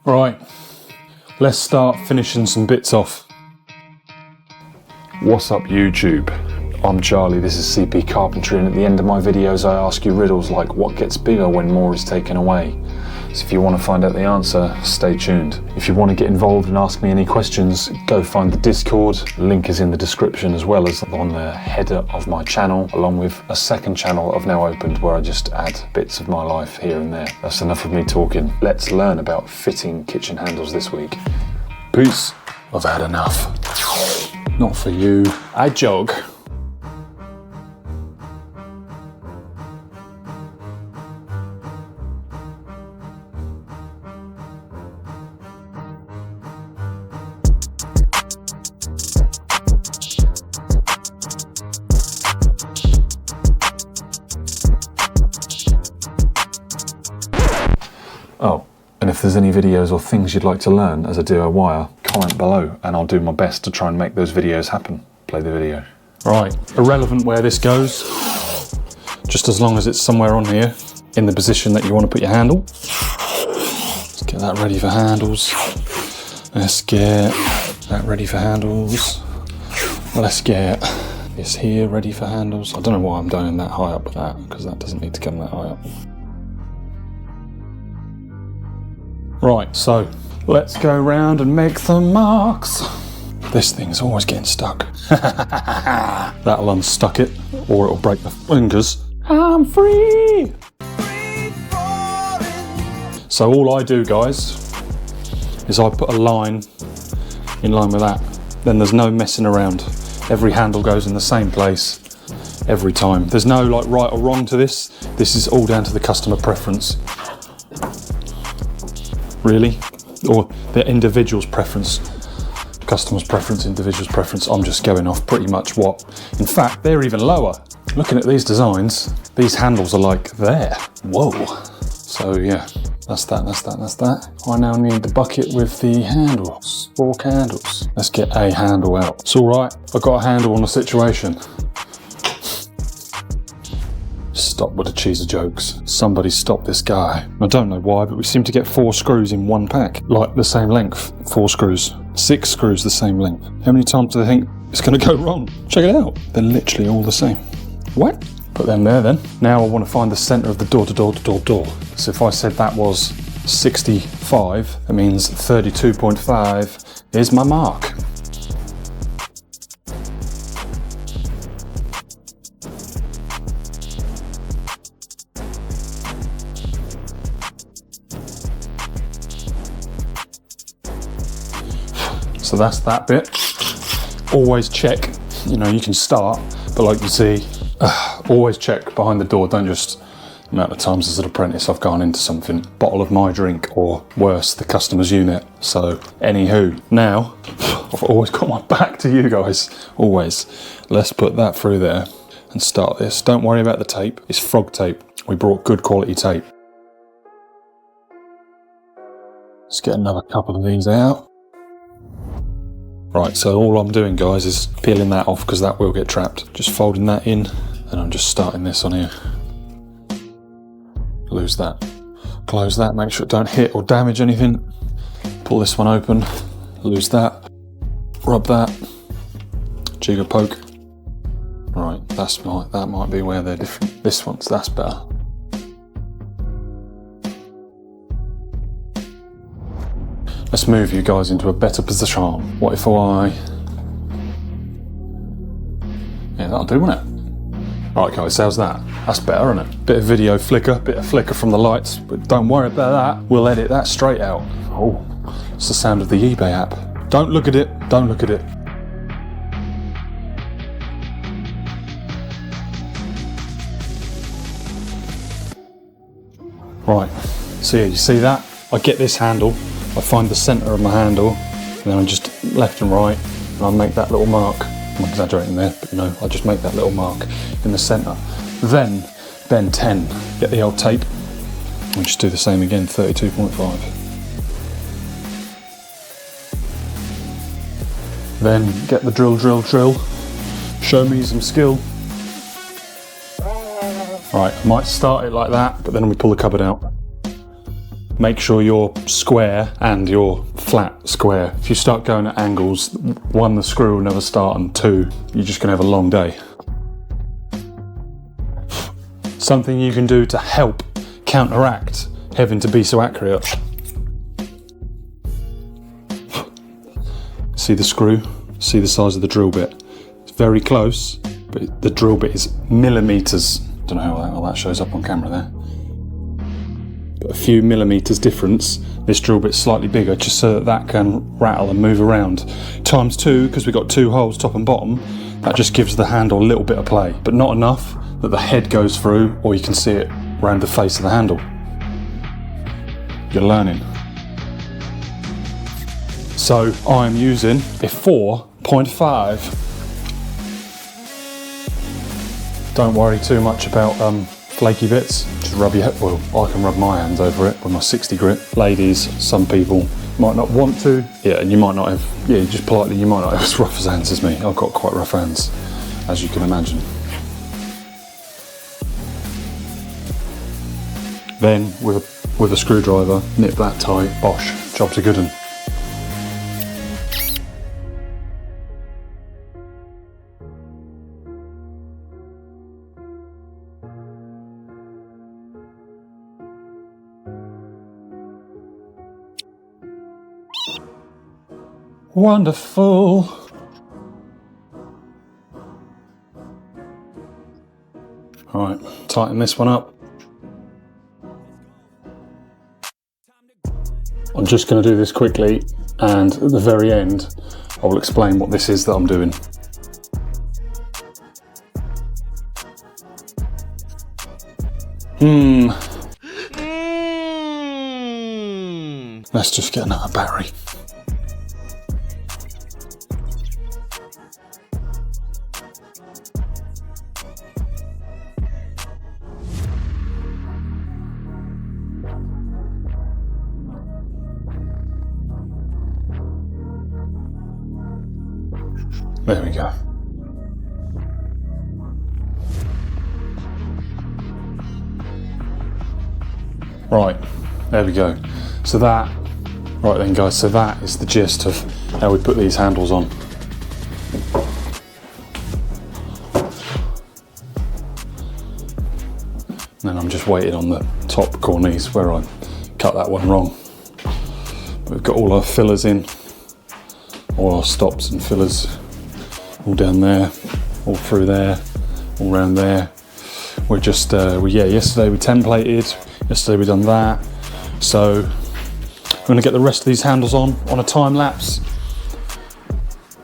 Right, let's start finishing some bits off. What's up YouTube? I'm Charlie, this is CP Carpentry, and at the end of my videos I ask you riddles like what gets bigger when more is taken away. So if you want to find out the answer, stay tuned. If you want to get involved and ask me any questions, go find the Discord. Link is in the description as well as on the header of my channel, along with a second channel I've now opened where I just add bits of my life here and there. That's enough of me talking. Let's learn about fitting kitchen handles this week. Peace. I've had enough. Not for you. I jog. Oh, and if there's any videos or things you'd like to learn as a DIYer, comment below and I'll do my best to try and make those videos happen. Play the video. Right, irrelevant where this goes, just as long as it's somewhere on here in the position that you want to put your handle. Let's get that ready for handles. Let's get that ready for handles. Let's get this here ready for handles. I don't know why I'm going that high up with that, because that doesn't need to come that high up. Right, so let's go round and make the marks. This thing's always getting stuck. That'll unstuck it, or it'll break the fingers. I'm free! So all I do, guys, is I put a line in line with that. Then there's no messing around. Every handle goes in the same place every time. There's no like right or wrong to this. This is all down to the customer preference. Really? Or the individual's preference. Customer's preference, individual's preference. I'm just going off pretty much what. In fact, they're even lower. Looking at these designs, these handles are like there. Whoa. So yeah, that's that. I now need the bucket with the handles, fork handles. Let's get a handle out. It's all right, I've got a handle on the situation. Stop with the cheesy jokes. Somebody stop this guy. I don't know why, but we seem to get 4 screws in one pack. Like the same length, 4 screws. 6 screws the same length. How many times do they think it's gonna go wrong? Check it out. They're literally all the same. What? Put them there then. Now I want to find the center of the door. So if I said that was 65, that means 32.5 is my mark. So that's that bit. Always check, you know, you can start, but like you see, always check behind the door. Don't just, the amount of times as an apprentice I've gone into something, bottle of my drink, or worse, the customer's unit. So anywho, now, I've always got my back to you guys, always. Let's put that through there and start this. Don't worry about the tape, it's frog tape. We brought good quality tape. Let's get another couple of these out. Right, so all I'm doing, guys, is peeling that off because that will get trapped. Just folding that in, and I'm just starting this on here. Lose that. Close that, make sure it don't hit or damage anything. Pull this one open, lose that. Rub that. Jigger poke. Right, that might be where they're different. That's better. Let's move you guys into a better position. What if yeah, that'll do, won't it? Right guys, how's that? That's better, isn't it? Bit of video flicker, bit of flicker from the lights, but don't worry about that. We'll edit that straight out. Oh, it's the sound of the eBay app. Don't look at it, don't look at it. Right, so yeah, you see that? I get this handle, I find the centre of my handle, and then I just left and right, and I make that little mark. I'm exaggerating there, but you know, I just make that little mark in the centre. Then, bend 10, get the old tape, and just do the same again, 32.5. Then get the drill, show me some skill. Right, I might start it like that, but then we pull the cupboard out. make sure you're square and you're flat square. If you start going at angles, one, the screw will never start, and two, you're just gonna have a long day. Something you can do to help counteract having to be so accurate. See the screw? See the size of the drill bit? It's very close, but the drill bit is millimeters. Don't know how that shows up on camera there. But a few millimeters difference. This drill bit's slightly bigger just so that can rattle and move around. Times two, because we've got two holes, top and bottom, that just gives the handle a little bit of play, but not enough that the head goes through or you can see it around the face of the handle. You're learning. So I'm using a 4.5. Don't worry too much about flaky bits. Just rub your head. Well, I can rub my hands over it with my 60 grit. Ladies, some people might not want to. Yeah, and you might not have. Yeah, just politely, you might not have as rough as hands as me. I've got quite rough hands, as you can imagine. Then with a screwdriver, nip that tight. Bosh, job's a good one. Wonderful. All right, tighten this one up. I'm just going to do this quickly, and at the very end, I will explain what this is that I'm doing. Let's just get another battery. There we go. Right, there we go. So that, right then guys, so that is the gist of how we put these handles on. And then I'm just waiting on the top cornice where I cut that one wrong. We've got all our fillers in, all our stops and fillers. All down there, all through there, all around there. We're just, yesterday we templated, yesterday we done that. So I'm gonna get the rest of these handles on a time lapse.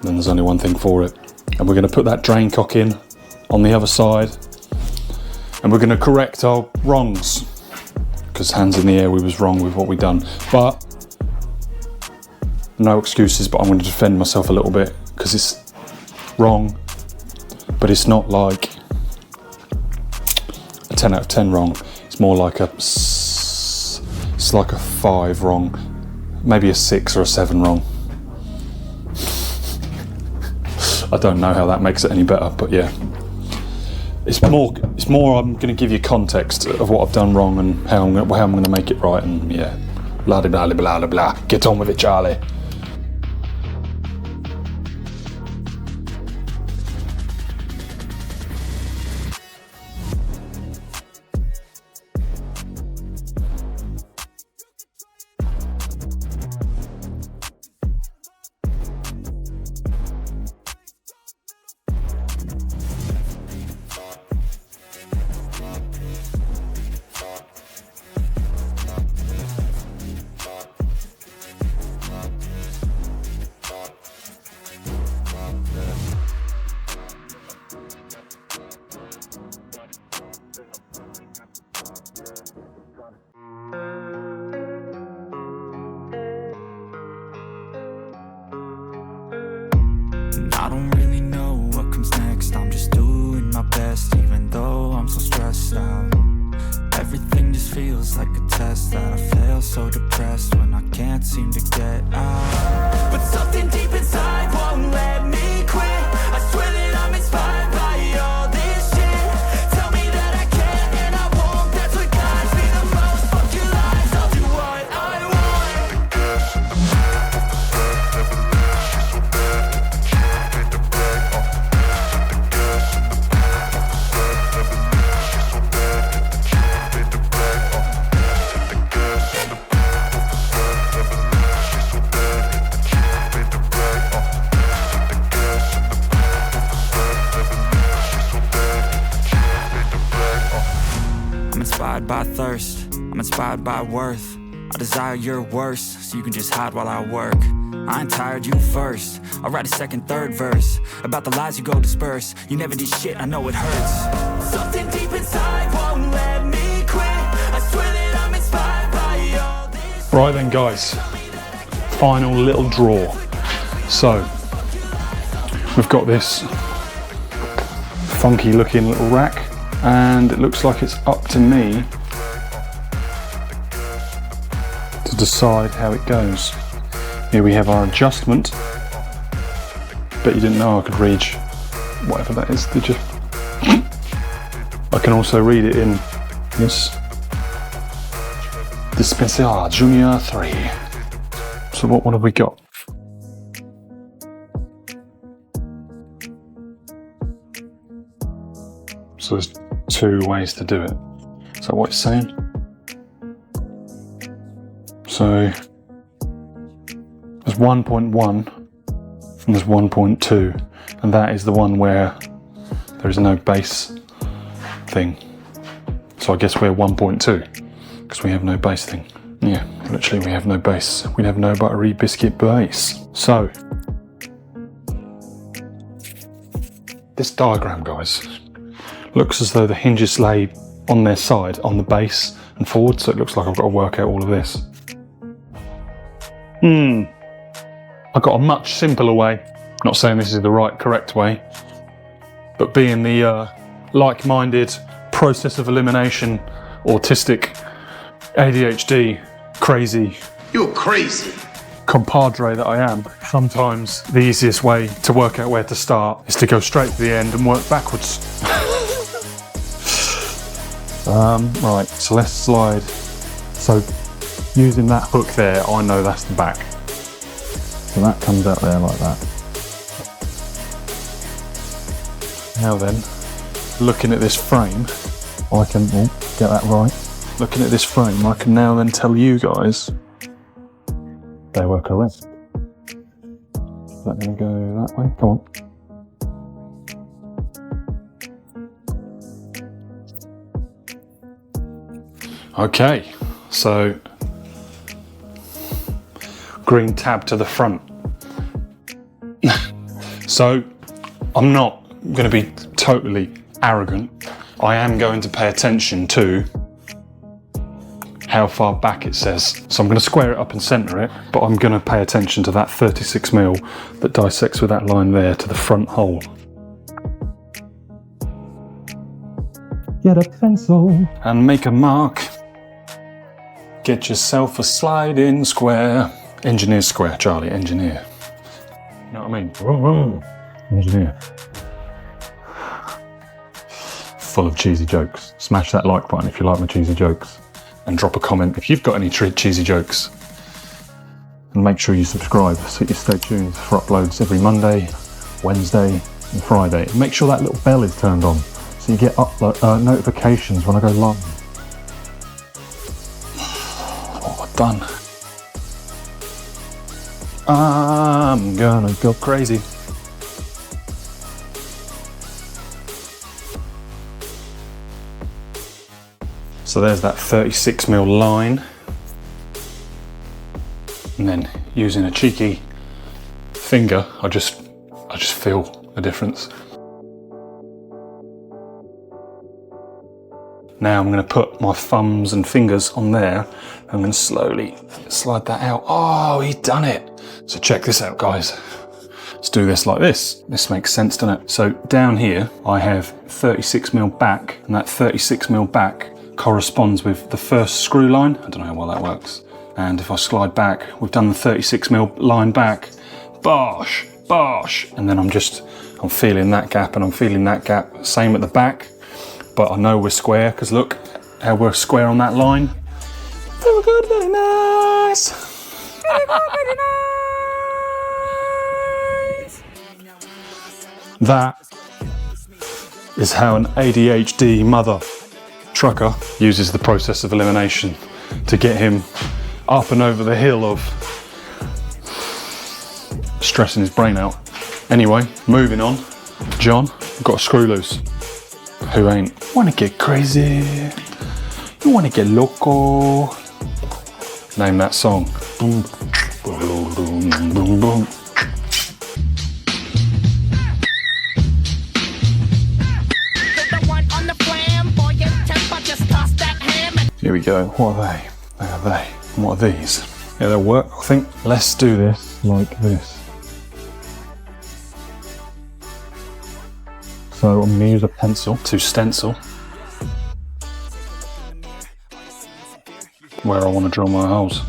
Then there's only one thing for it. And we're gonna put that drain cock in on the other side. And we're gonna correct our wrongs. Because hands in the air, we was wrong with what we done. But, no excuses, but I'm gonna defend myself a little bit because it's wrong, but it's not like a 10 out of 10 wrong. It's more like it's like a 5 wrong, maybe a 6 or a 7 wrong. I don't know how that makes it any better, but yeah, it's more I'm going to give you context of what I've done wrong and how I'm going to make it right, and yeah, blah blah blah blah blah. Get on with it, Charlie. I don't really know what comes next. I'm just doing my best, even though I'm so stressed out. Everything just feels like a test that I fail, so depressed when I can't seem to get out. But something deep inside won't let me quit. I swear that I'm inspired by all this shit. Tell me that I can and I won't. That's what guides me the most. Fuck your lies, I'll do what thirst. I'm inspired by worth. I desire your worst, so you can just hide while I work. I ain't tired, you first. I'll write a second, third verse about the lies you go disperse. You never did shit, I know it hurts. Something deep inside won't let me quit. I swear that I'm inspired by all this. Right then guys, final little draw. So, we've got this funky looking little rack, and it looks like it's up to me to decide how it goes. Here we have our adjustment. Bet you didn't know I could read whatever that is, did you? I can also read it in this Dispenser Junior 3. So what have we got? So there's two ways to do it. Is that what it's saying? So there's 1.1 and there's 1.2, and that is the one where there is no base thing. So I guess we're 1.2 because we have no base thing. Yeah, literally we have no base. We have no buttery biscuit base. So this diagram, guys, looks as though the hinges lay on their side, on the base and forward, so it looks like I've got to work out all of this. I've got a much simpler way. Not saying this is the right, correct way, but being the like-minded, process of elimination, autistic, ADHD, crazy. You're crazy. Compadre that I am, sometimes the easiest way to work out where to start is to go straight to the end and work backwards. Right, so let's slide. So using that hook there, I know that's the back. So that comes out there like that. Now then, looking at this frame, I can, get that right. Looking at this frame, I can now then tell you guys they were correct. Is that going to go that way? Come on. Okay, so green tab to the front. So I'm not going to be totally arrogant. I am going to pay attention to how far back it says. So I'm going to square it up and centre it, but I'm going to pay attention to that 36mm that dissects with that line there to the front hole. Get a pencil and make a mark. Get yourself a sliding square. Engineer square, Charlie, engineer. You know what I mean? Whoa. Engineer. Full of cheesy jokes. Smash that like button if you like my cheesy jokes. And drop a comment if you've got any cheesy jokes. And make sure you subscribe so you stay tuned for uploads every Monday, Wednesday and Friday. And make sure that little bell is turned on so you get notifications when I go live. Done. I'm gonna go crazy. So there's that 36mm line, and then using a cheeky finger, I just feel the difference. Now I'm going to put my thumbs and fingers on there. I'm going to slowly slide that out. Oh, he's done it. So check this out, guys. Let's do this like this. This makes sense, doesn't it? So down here, I have 36mm back, and that 36mm back corresponds with the first screw line. I don't know how well that works. And if I slide back, we've done the 36mm line back. Bosh, bosh. And then I'm feeling that gap and I'm feeling that gap. Same at the back. But I know we're square, because look how we're square on that line. Very good, very nice. Very good, very nice. That is how an ADHD mother trucker uses the process of elimination to get him up and over the hill of stressing his brain out. Anyway, moving on. John, I've got a screw loose. Who ain't? Wanna get crazy? You wanna get loco? Name that song. Boom, boom, boom, boom, boom. Here we go. What are they? They are they. And what are these? Yeah, they'll work, I think. Let's do this like this. So I'm going to use a pencil to stencil where I want to drill my holes.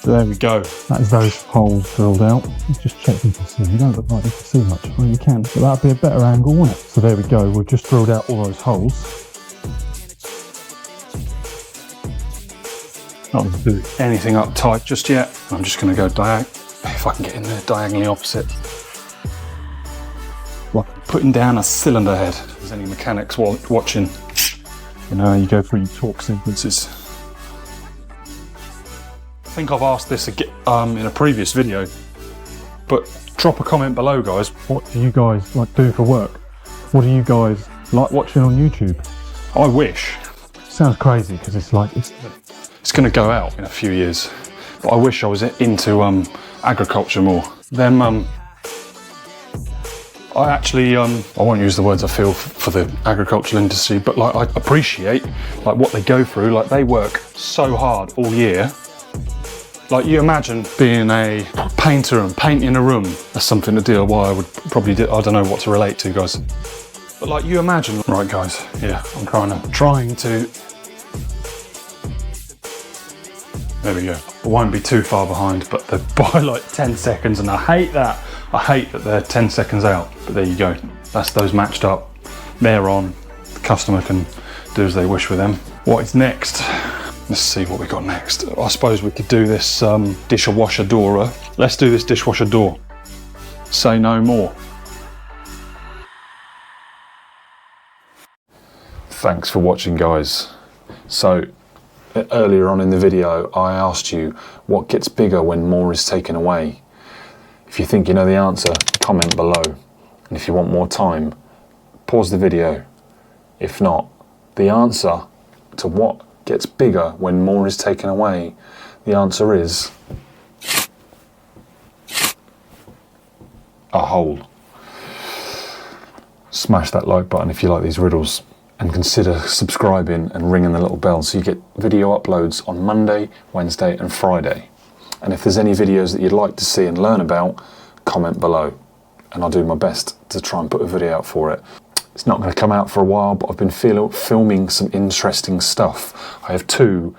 So there we go. That is those holes drilled out. Let's just check you can see. You don't look like you can see much. Well, you can, but that'd be a better angle, wouldn't it? So there we go. We've just drilled out all those holes. Not going to do anything up tight just yet. I'm just going to go if I can get in there, diagonally opposite. Like putting down a cylinder head. If there's any mechanics watching, you know how you go through your torque sequences. I think I've asked this again, in a previous video, but drop a comment below, guys. What do you guys like do for work? What do you guys like watching on YouTube? I wish. Sounds crazy because it's like it's going to go out in a few years, but I wish I was into agriculture more. Then I actually I won't use the words I feel for the agricultural industry, but like I appreciate like what they go through. Like they work so hard all year. Like you imagine being a painter and painting a room. That's something that DIY I would probably do. I don't know what to relate to, guys. But like you imagine, right guys, yeah, I'm trying to, there we go. I won't be too far behind, but they're by like 10 seconds and I hate that. I hate that they're 10 seconds out, but there you go. That's those matched up. They're on. The customer can do as they wish with them. What is next? Let's see what we got next. I suppose we could do this dishwasher door. Let's do this dishwasher door. Say no more. Thanks for watching, guys. So earlier on in the video I asked you what gets bigger when more is taken away. If you think you know the answer, comment below. And if you want more time, pause the video. If not, the answer to what gets bigger when more is taken away, the answer is a hole. Smash that like button if you like these riddles, and consider subscribing and ringing the little bell so you get video uploads on Monday, Wednesday and Friday. And if there's any videos that you'd like to see and learn about, comment below and I'll do my best to try and put a video out for it. It's not going to come out for a while, but I've been filming some interesting stuff. I have 2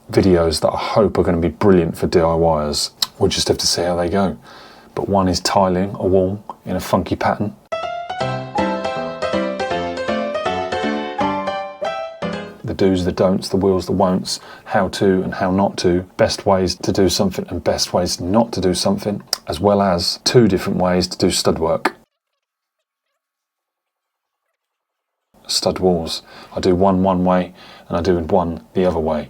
videos that I hope are going to be brilliant for DIYers. We'll just have to see how they go. But one is tiling a wall in a funky pattern. The do's, the don'ts, the wills, the won'ts, how to and how not to, best ways to do something and best ways not to do something, as well as 2 different ways to do stud work. Stud walls. I do one way and I do one the other way.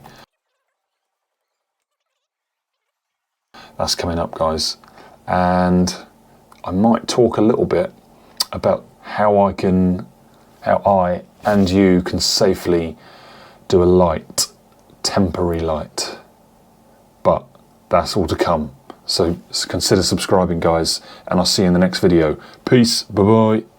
That's coming up, guys. And I might talk a little bit about how I and you can safely do a light, temporary light. But that's all to come. So consider subscribing, guys, and I'll see you in the next video. Peace, bye bye.